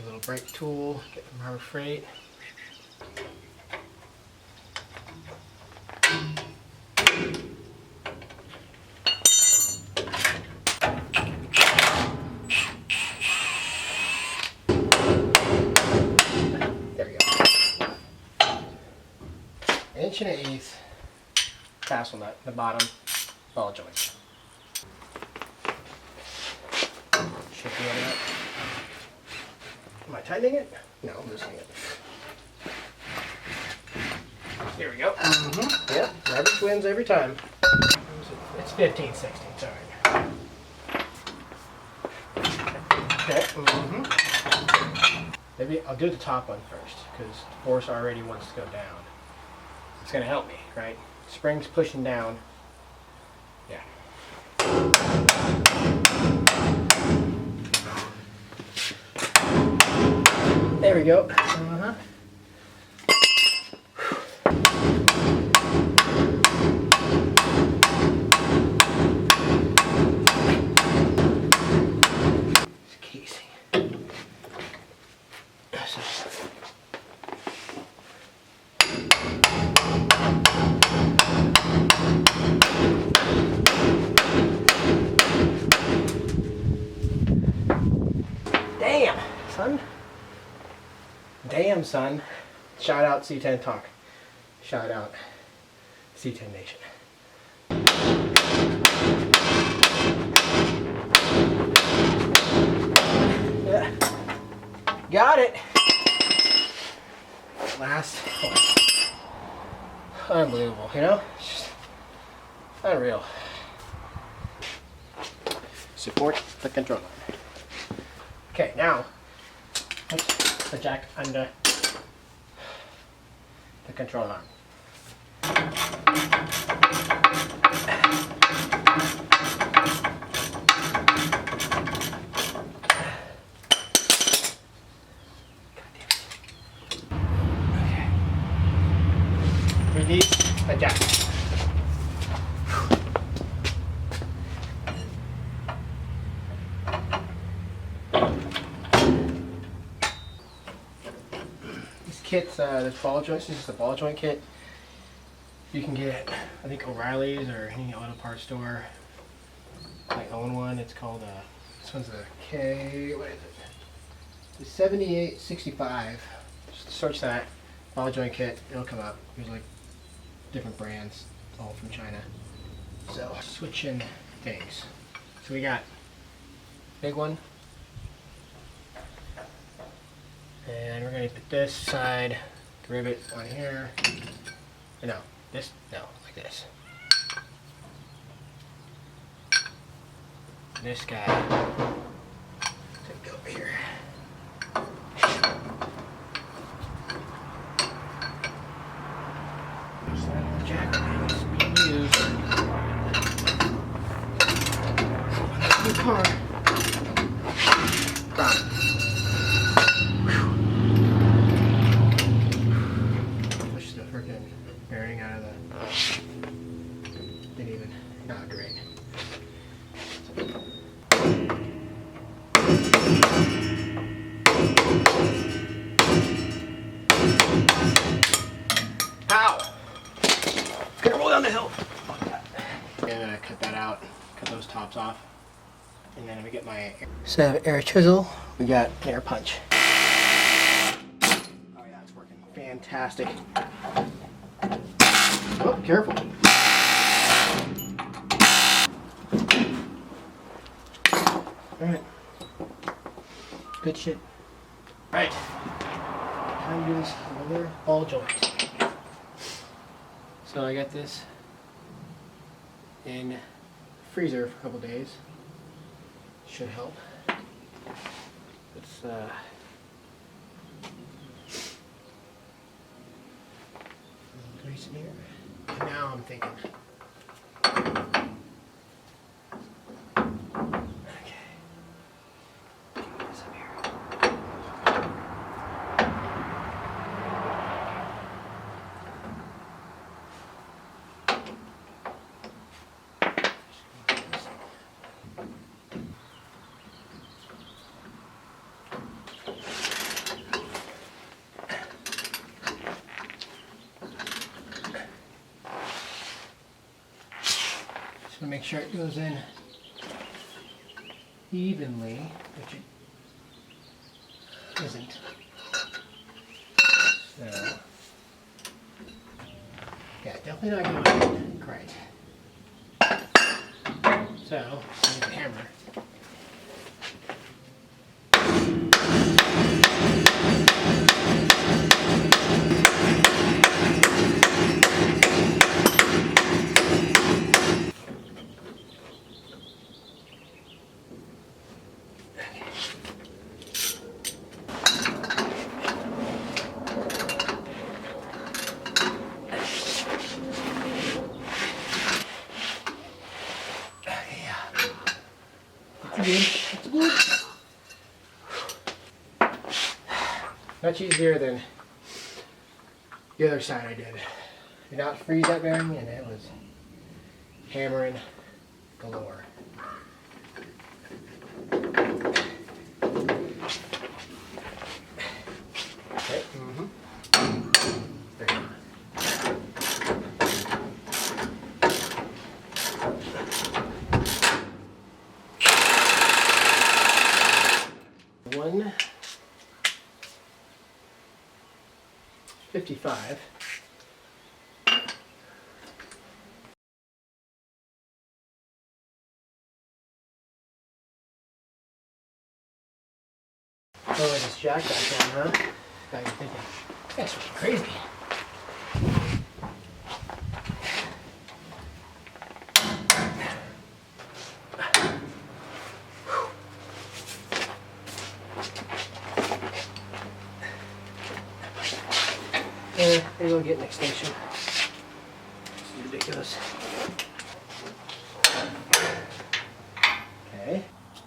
a little brake tool, get from Harbor Freight. There we go. 1 1/8" tassel nut, the bottom ball joint. Should be on that. Am I tightening it? No, I'm loosening it. There we go. Yep, average wins every time. It's 15/16, sorry. Okay. Maybe I'll do the top one first because the force already wants to go down. It's going to help me, right? Spring's pushing down. Yeah. There we go. It's casing. Damn, son. Damn, son. Shout out C10 Talk. Shout out C10 Nation. Yeah. Got it. Last one. Unbelievable, you know? It's just unreal. Support the control arm. Okay, now put the jack under the control arm. Okay. Release the jack. Kits, this ball joint, this is the ball joint kit. You can get, I think, O'Reilly's or any auto parts store. I own one. It's called, this one's the K, what is it? The 7865. Just search that ball joint kit. It'll come up. There's like different brands, all from China. So switching things. So we got big one. And we're going to put this side rivet on here. No, this, no, like this. This guy, take it over here. Jack is being used. New car. Done. Bearing out of the, didn't even, not great. Ow! Gonna roll down the hill. I'm gonna cut that out, cut those tops off. And then we get my set of air chisel, we got an air punch. Oh yeah, it's working fantastic. Oh, careful. Alright. Good shit. Alright. Time to do this other ball joint. So I got this in the freezer for a couple days. Should help. Let's grease in here. Now I'm thinking. Okay. Get this up here. to make sure it goes in evenly, which it isn't. So, yeah, definitely not going great. So, I need a hammer. That's good. Much easier than the other side I did. Did not freeze that bearing, and it was hammering galore. Okay. There you go. $1.55. Oh, this jack back down, huh? Now you're thinking, that's fucking crazy. Maybe we'll get an extension. This is ridiculous. Okay.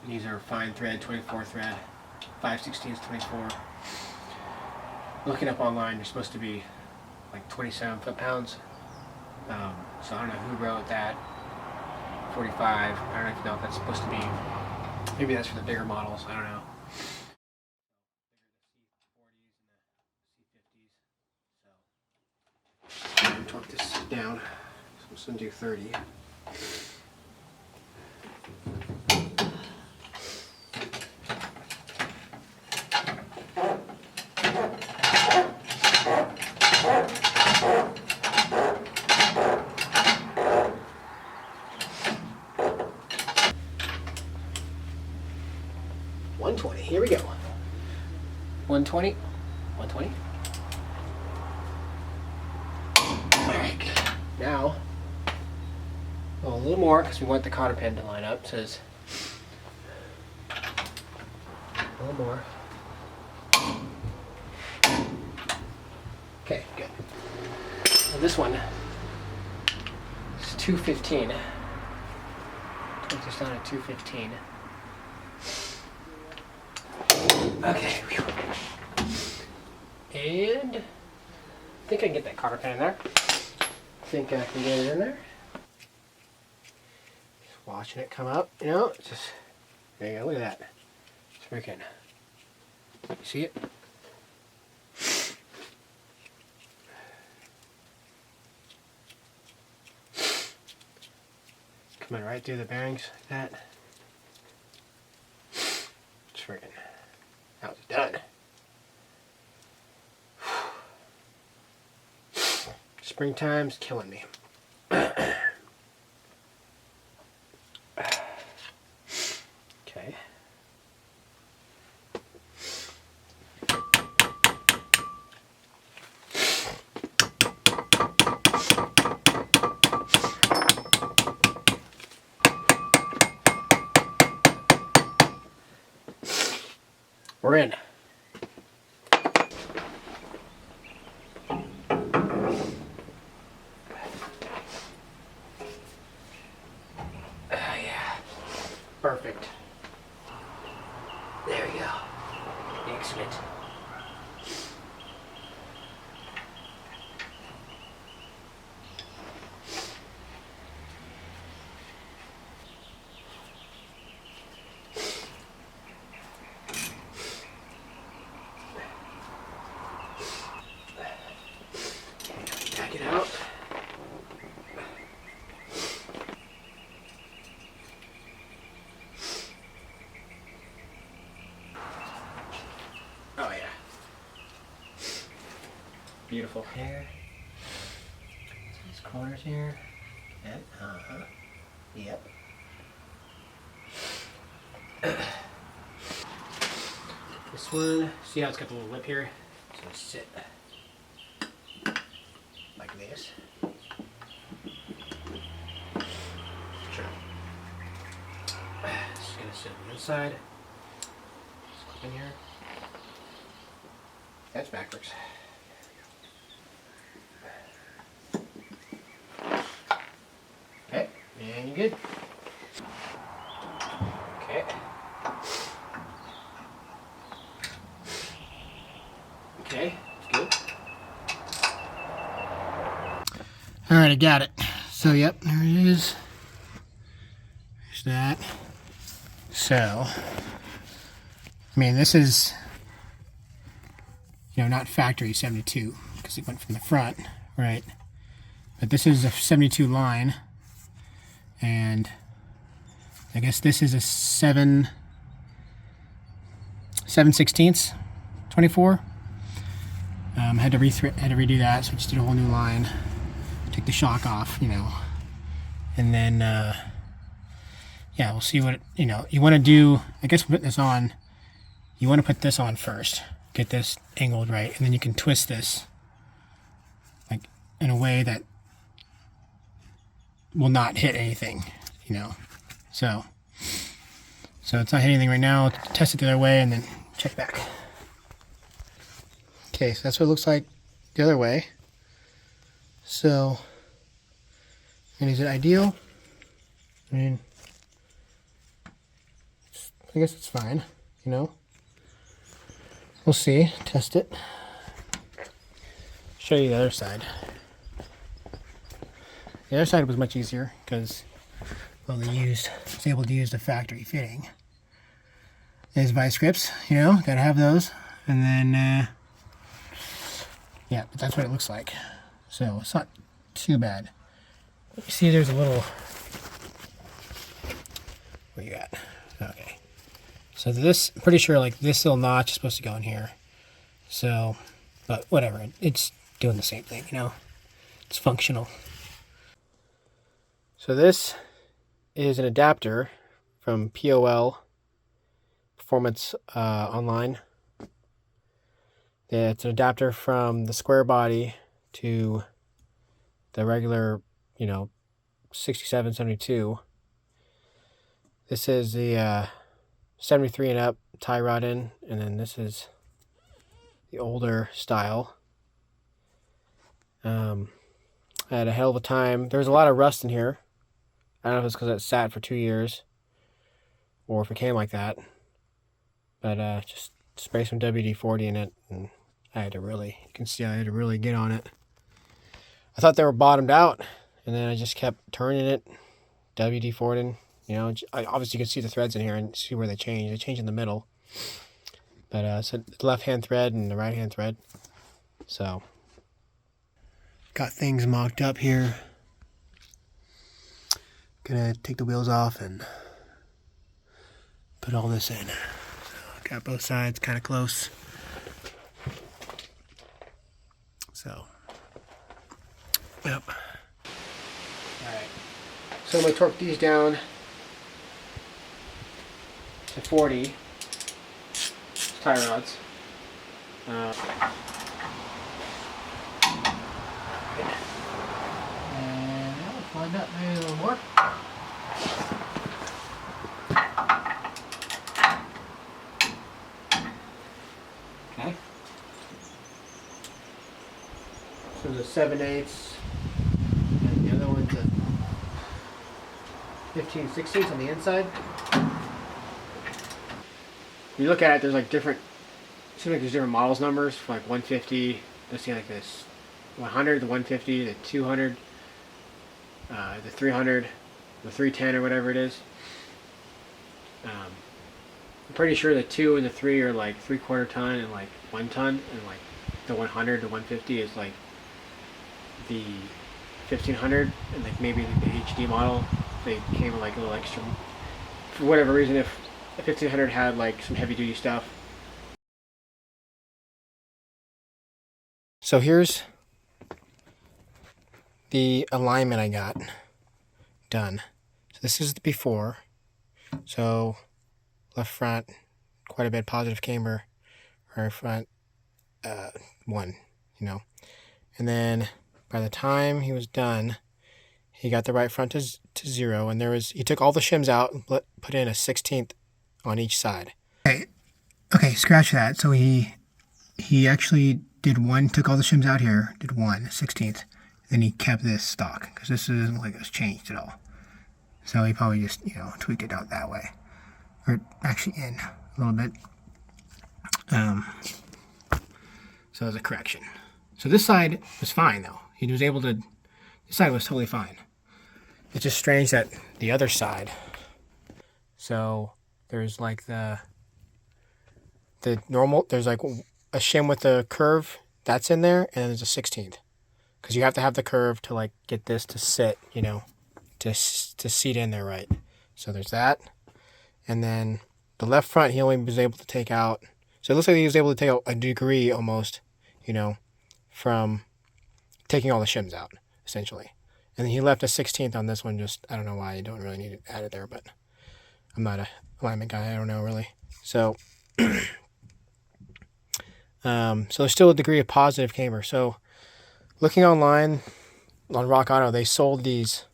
These are fine thread, 24 thread, 5/16 24. Looking up online, they're supposed to be like 27 foot-pounds. So I don't know who wrote that. 45. I don't know if you know if that's supposed to be. Maybe that's for the bigger models. I don't know. Torque this down. So I'm just going to do 30. Here we go. 120. 120. Alright. Now, a little more because we want the cotter pin to line up. It says a little more. Okay, good. Now this one is 215. Put this down at 215. Okay. And I think I can get that cotter pin in there. I think I can get it in there. Just watching it come up, you know, it's just, there you go, look at that. It's freaking, you see it? Coming right through the bearings like that. It's freaking, now it's done. Springtime's killing me. Okay. We're in. Beautiful. Here. These corners here. And, Yep. This one, see how it's got the little lip here? It's gonna sit like this. Sure. It's gonna sit on the inside. Just clip in here. That's backwards. Okay, and you're good. Okay. Okay, that's good. All right, I got it. So, yep, there it is. There's that. So, I mean, this is, you know, not factory 72 because it went from the front, right? But this is a 72 line, and I guess this is a 7/16 24. Had to redo that, so I just did a whole new line. Take the shock off, you know, and then yeah, we'll see what it, you know. You want to do, I guess, put this on. You want to put this on first, get this angled right, and then you can twist this like in a way that will not hit anything, you know. So it's not hitting anything right now. Test it the other way and then check back. Okay, so that's what it looks like the other way. So, and is it ideal? I mean, I guess it's fine, you know. We'll see, test it. Show you the other side. The other side was much easier because, well, I was able to use the factory fitting. There's vice grips, you know, gotta have those. And then, yeah, but that's what it looks like. So it's not too bad. You see there's a little, where you at? Okay. So this, I'm pretty sure like this little notch is supposed to go in here. So, but whatever, it's doing the same thing, you know? It's functional. So this is an adapter from POL, Performance Online. It's an adapter from the square body to the regular, you know, 67, 72. This is the 73 and up tie rod in, and then this is the older style. I had a hell of a time. There was a lot of rust in here. I don't know if it's because it sat for 2 years or if it came like that. But just spray some WD-40 in it, and I had to really, you can see I had to really get on it. I thought they were bottomed out, and then I just kept turning it, WD-40ing. You know, obviously you can see the threads in here and see where they change. They change in the middle. But so the left-hand thread and the right-hand thread. So, got things mocked up here. Gonna take the wheels off and put all this in. So, got both sides kind of close. So, yep. Alright. So I'm going to torque these down to 40 tie rods. And I'll find out maybe a little more. Okay. So the 7/8, and the other one's a 15/16 on the inside. You look at it, there's like different, it seems like there's different models numbers for like 150, let's see, like this 100, the 150, the 200, the 300, the 310 or whatever it is. I'm pretty sure the 2 and the 3 are like 3/4 ton and like 1 ton, and like the 100 to 150 is like the 1500, and like maybe like the HD model, they came with like a little extra, for whatever reason. If the 1500 had like some heavy duty stuff, So here's the alignment I got done. So this is the before. So left front, quite a bit positive camber. Right front, 1, you know. And then by the time he was done, he got the right front to 0, and he took all the shims out and put in a 16th on each side. Okay, scratch that. So he actually did one, took all the shims out here, did 16th. Then he kept this stock, because this isn't like it was changed at all. So he probably just, tweaked it out that way. Or actually in a little bit. So as a correction. So this side was fine though. This side was totally fine. It's just strange that the other side, so there's like the normal, there's like a shim with a curve that's in there, and then there's a 16th. Because you have to have the curve to like get this to sit, to seat in there right. So there's that. And then the left front, he only was able to take out, so it looks like he was able to take out a degree almost, from taking all the shims out, essentially. And then he left a 16th on this one, just, I don't know why, you don't really need it added there, but I'm not a alignment guy, I don't know really. So, so there's still a degree of positive camber. So looking online on Rock Auto, they sold these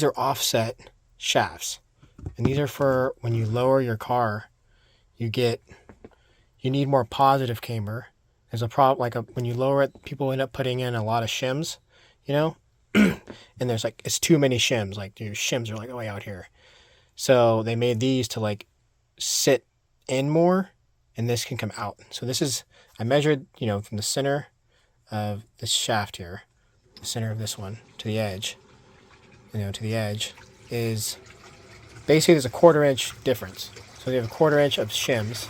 are offset shafts. And these are for when you lower your car, you need more positive camber. There's a problem, when you lower it, people end up putting in a lot of shims, and there's it's too many shims, your shims are way out here. So they made these to sit in more, and this can come out. So I measured, from the center of this shaft here, the center of this one to the edge, to the edge is basically there's a 1/4 inch difference. So you have a 1/4 inch of shims.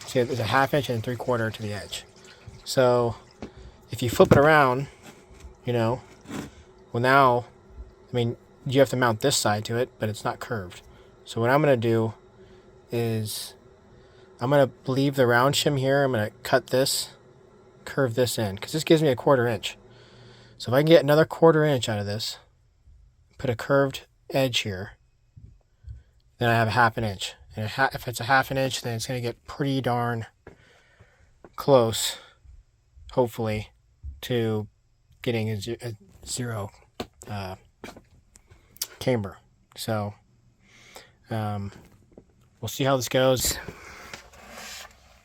So there's a 1/2 inch and 3/4 to the edge. So if you flip it around, well now, you have to mount this side to it, but it's not curved. So what I'm going to do is I'm going to leave the round shim here. I'm going to cut this, curve this in, because this gives me a 1/4 inch. So if I can get another 1/4 inch out of this, put a curved edge here, then I have a 1/2 inch. And if it's a 1/2 inch, then it's going to get pretty darn close, hopefully, to getting a 0 camber. So we'll see how this goes.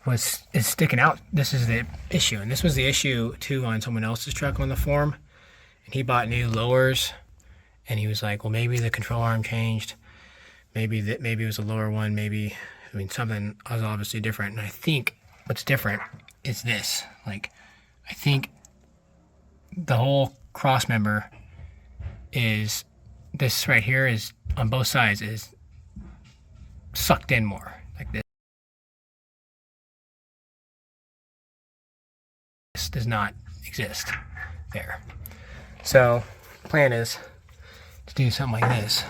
What's sticking out, this is the issue. And this was the issue, too, on someone else's truck on the forum. And he bought new lowers. And he was like, well, maybe the control arm changed. Maybe it was a lower one. Something was obviously different. And I think what's different is this. I think the whole cross member is, this right here is, on both sides, is sucked in more. Like this. This does not exist there. So, the plan is to do something like this.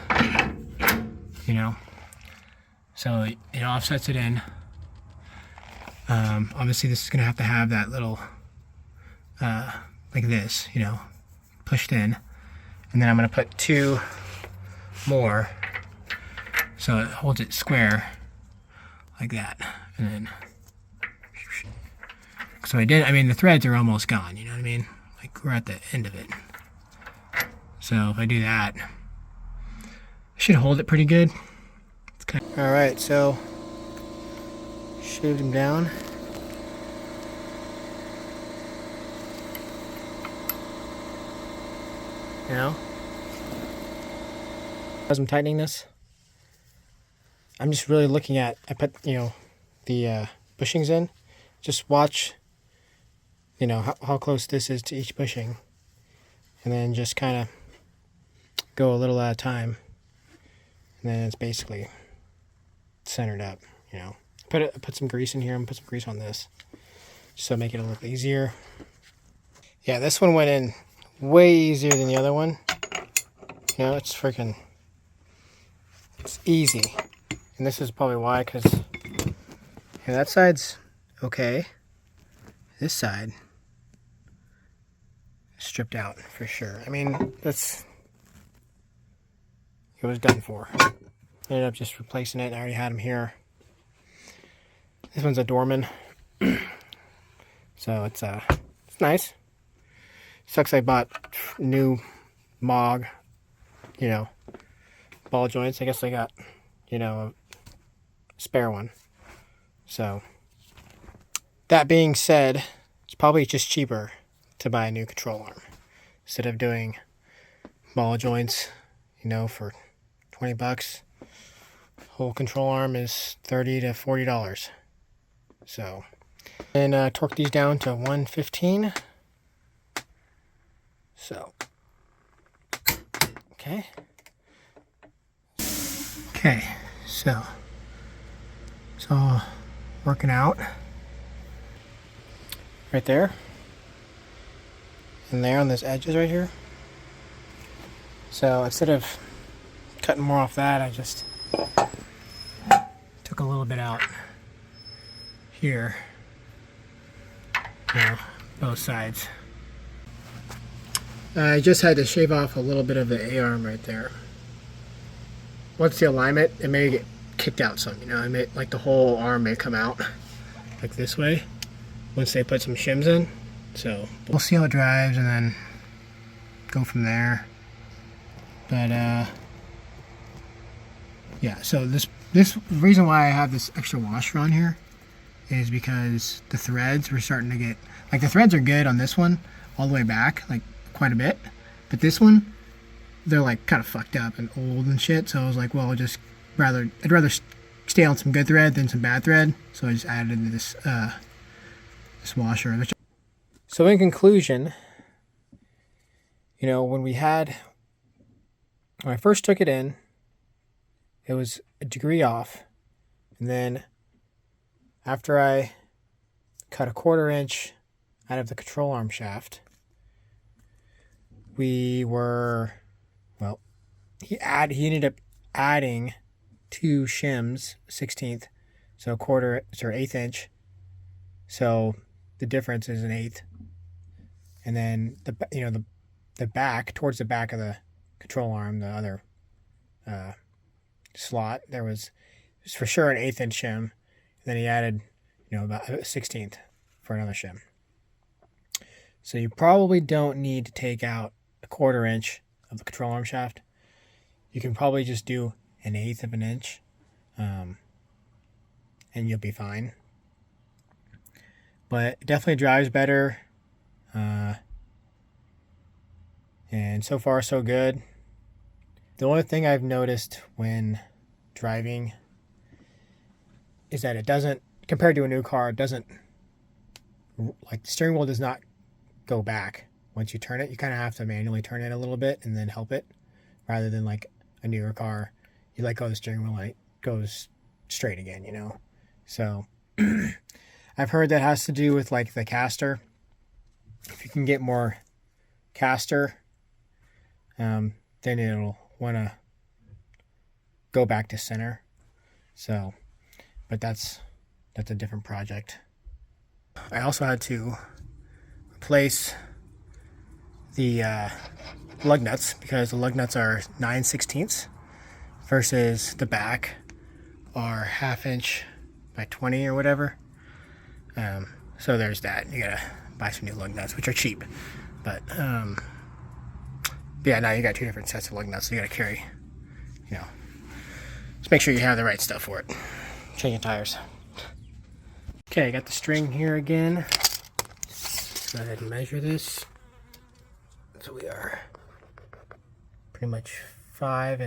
So it offsets it in. Obviously this is going to have that little, like this, pushed in. And then I'm going to put 2 more so it holds it square like that. And then, so the threads are almost gone, you know what I mean? We're at the end of it. So if I do that, I should hold it pretty good. Alright, so shaved him down. As I'm tightening this, I'm just really looking at, I put, the bushings in. Just watch, how close this is to each bushing. And then just kind of go a little at a time. And then it's basically centered up, Put some grease in here and put some grease on this, just so make it a little easier. Yeah, this one went in way easier than the other one. It's easy. And this is probably why, because that side's okay. this side stripped out for sure. I mean, it was done for. Ended up just replacing it. I already had them here. This one's a Dorman, so it's nice. Sucks I bought new MOG, ball joints. I guess I got, a spare one. So that being said, it's probably just cheaper to buy a new control arm instead of doing ball joints, for 20 bucks. Whole control arm is $30 to $40. So, and torque these down to 115. So, okay, so it's all working out right there, and there on those edges right here. So instead of cutting more off that, I just took a little bit out here, both sides. I just had to shave off a little bit of the A-arm right there. Once the alignment, it may get kicked out some, it may, like the whole arm may come out like this way once they put some shims in. So we'll see how it drives and then go from there. But yeah, so this reason why I have this extra washer on here is because the threads were starting to get, like, the threads are good on this one all the way back, like quite a bit, but this one, they're like kind of fucked up and old and shit. So I was like, well, I'd rather stay on some good thread than some bad thread. So I just added into this this washer. So in conclusion, when I first took it in, it was a degree off, and then after I cut a 1/4 inch out of the control arm shaft, he ended up adding 2 shims, 1/16, so 1/8 inch. So the difference is 1/8. And then the back, towards the back of the control arm, the other slot, there was for sure an 1/8 inch shim. And then he added, about a 1/16 for another shim. So you probably don't need to take out a 1/4 inch of the control arm shaft. You can probably just do 1/8 of an inch, and you'll be fine. But it definitely drives better, and so far so good. The only thing I've noticed when driving is that it doesn't, compared to a new car, it doesn't, like, the steering wheel does not go back once you turn it. You kind of have to manually turn it a little bit and then help it, rather than like a newer car, you let go of the steering wheel and it goes straight again, So I've heard that has to do with like the caster. If you can get more caster, then it'll want to go back to center. So, but that's a different project. I also had to replace the lug nuts, because the lug nuts are 9/16 versus the back are 1/2 inch by 20 or whatever. So there's that. You gotta buy some new lug nuts, which are cheap, but yeah, now you got 2 different sets of lug nuts, so you gotta carry, just make sure you have the right stuff for it. Changing tires. Okay, I got the string here again. Go ahead and measure this. So we are pretty much 5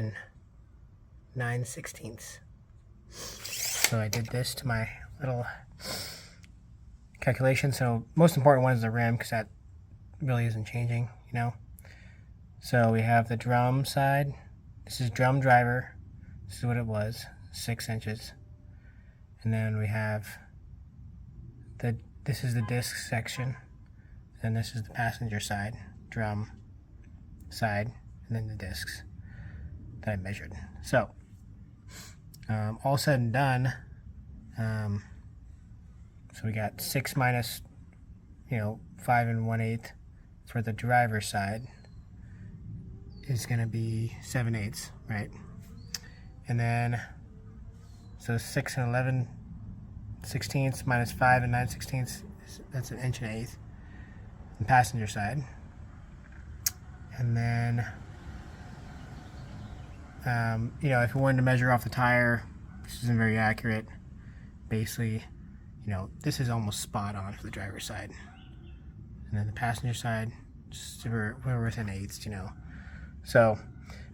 9/16. So I did this to my little calculation. So most important one is the rim, because that really isn't changing, So we have the drum side. This is drum driver. This is what it was, 6 inches. And then we have this is the disc section. And this is the passenger side, drum side, and then the discs that I measured. So, all said and done, so we got 6 minus 5 1/8 for the driver's side is going to be 7/8, right? And then, so 6 11/16 minus 5 9/16, that's 1 1/8 on passenger side. And then, if you wanted to measure off the tire, this isn't very accurate. Basically, this is almost spot on for the driver's side. And then the passenger side, we're within eighths, So,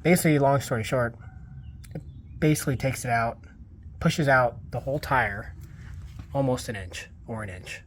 basically, long story short, it basically takes it out, pushes out the whole tire almost an inch or an inch,